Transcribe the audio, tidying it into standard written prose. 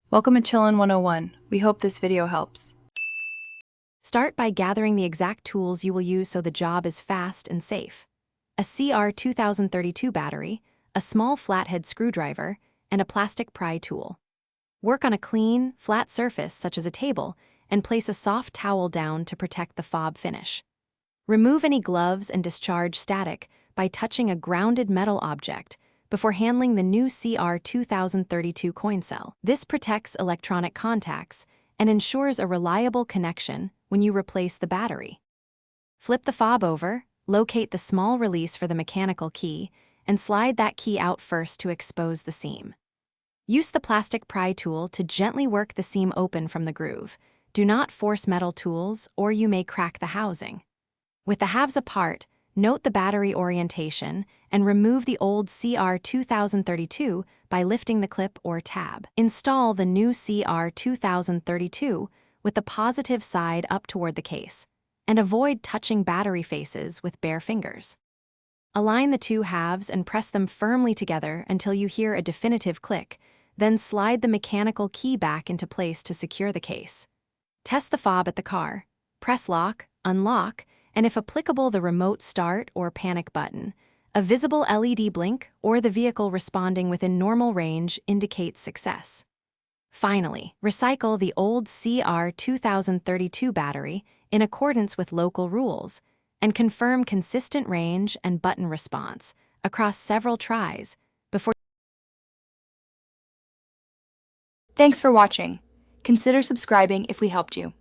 Welcome to Chillin' 101. We hope this video helps. Start by gathering the exact tools you will use so the job is fast and safe. A CR2032 battery, a small flathead screwdriver, and a plastic pry tool. Work on a clean, flat surface such as a table and place a soft towel down to protect the fob finish. Remove any gloves and discharge static by touching a grounded metal object before handling the new CR2032 coin cell. This protects electronic contacts and ensures a reliable connection when you replace the battery. Flip the fob over, locate the small release for the mechanical key, and slide that key out first to expose the seam. Use the plastic pry tool to gently work the seam open from the groove. Do not force metal tools or you may crack the housing. With the halves apart, note the battery orientation and remove the old CR2032 by lifting the clip or tab. Install the new CR2032 with the positive side up toward the case, and avoid touching battery faces with bare fingers. Align the two halves and press them firmly together until you hear a definitive click, then slide the mechanical key back into place to secure the case. Test the fob at the car, press lock, unlock, and if applicable the remote start or panic button. A visible LED blink or the vehicle responding within normal range indicates success. Finally, recycle the old CR2032 battery in accordance with local rules and confirm consistent range and button response across several tries before. Thanks for watching. Consider subscribing if we helped you.